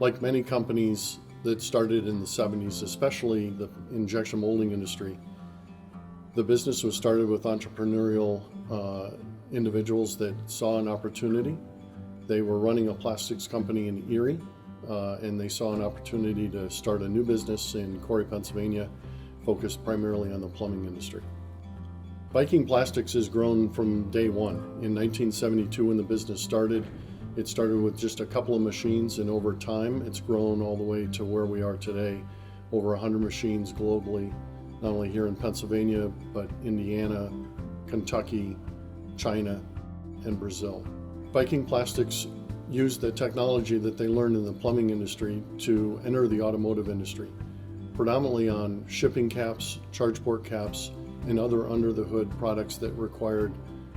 Like many companies that started in the 70s, especially the injection molding industry, the business was started with entrepreneurial individuals that saw an opportunity. They were running a plastics company in Erie, and they saw an opportunity to start a new business in Corey, Pennsylvania, focused primarily on the plumbing industry. Viking Plastics has grown from day one. In 1972, when the business started, it started with just a couple of machines, and over time it's grown all the way to where we are today, over 100 machines globally, not only here in Pennsylvania, but Indiana, Kentucky, China, and Brazil. Viking Plastics used the technology that they learned in the plumbing industry to enter the automotive industry, predominantly on shipping caps, charge port caps, and other under-the-hood products that required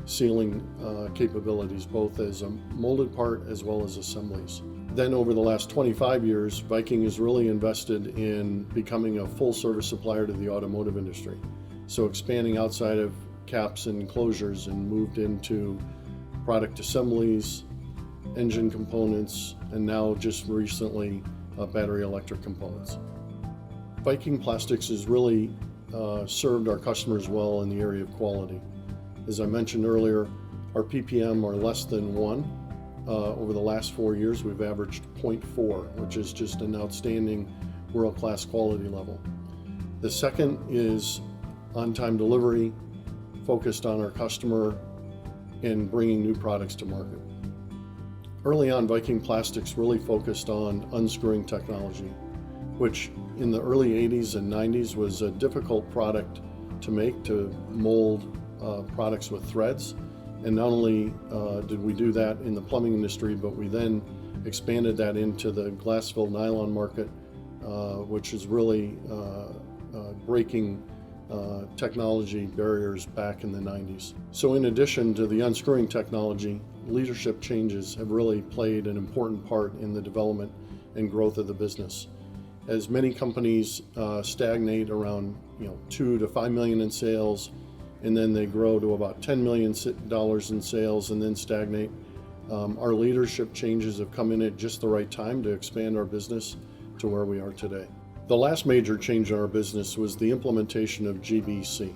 sealing capabilities, both as a molded part as well as assemblies. Then over the last 25 years, Viking has really invested in becoming a full-service supplier to the automotive industry. So expanding outside of caps and closures, and moved into product assemblies, engine components, and now just recently battery electric components. Viking Plastics has really served our customers well in the area of quality. As I mentioned earlier, our PPM are less than 1. Over the last 4 years, we've averaged 0.4, which is just an outstanding world-class quality level. The second is on-time delivery, focused on our customer and bringing new products to market. Early on, Viking Plastics really focused on unscrewing technology, which in the early 80s and 90s was a difficult product to make, to mold products with threads. And not only did we do that in the plumbing industry, but we then expanded that into the glass-filled nylon market, which is really breaking technology barriers back in the 90s. So in addition to the unscrewing technology, leadership changes have really played an important part in the development and growth of the business. As many companies stagnate around 2 to 5 million in sales, and then they grow to about $10 million in sales and then stagnate. Our leadership changes have come in at just the right time to expand our business to where we are today. The last major change in our business was the implementation of GBC.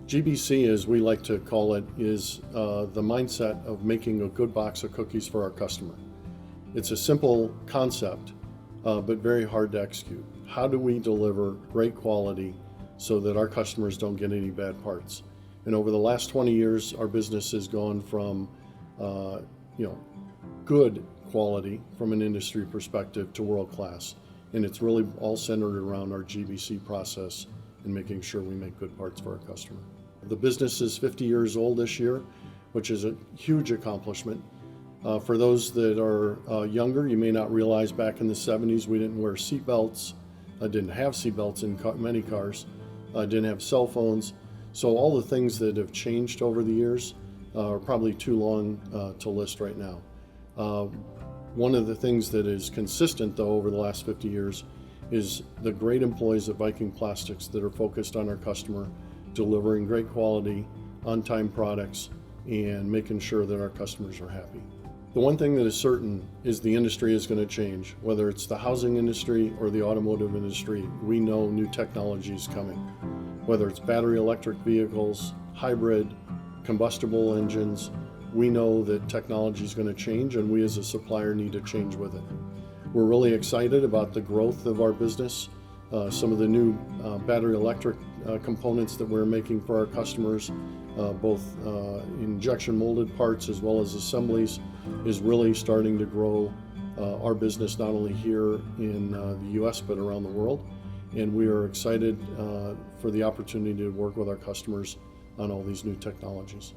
GBC, as we like to call it, is the mindset of making a good box of cookies for our customer. It's a simple concept, but very hard to execute. How do we deliver great quality so that our customers don't get any bad parts? And over the last 20 years, our business has gone from good quality from an industry perspective to world class. And it's really all centered around our GBC process and making sure we make good parts for our customer. The business is 50 years old this year, which is a huge accomplishment. For those that are younger, you may not realize back in the 70s we didn't wear seatbelts, didn't have seatbelts in many cars, didn't have cell phones. So all the things that have changed over the years are probably too long to list right now. One of the things that is consistent, though, over the last 50 years is the great employees at Viking Plastics that are focused on our customer, delivering great quality, on-time products, and making sure that our customers are happy. The one thing that is certain is the industry is going to change. Whether it's the housing industry or the automotive industry, we know new technology is coming. Whether it's battery electric vehicles, hybrid, combustible engines, we know that technology is going to change, and we as a supplier need to change with it. We're really excited about the growth of our business. Some of the new battery electric components that we're making for our customers, both injection molded parts as well as assemblies, is really starting to grow our business not only here in the US but around the world. And we are excited for the opportunity to work with our customers on all these new technologies.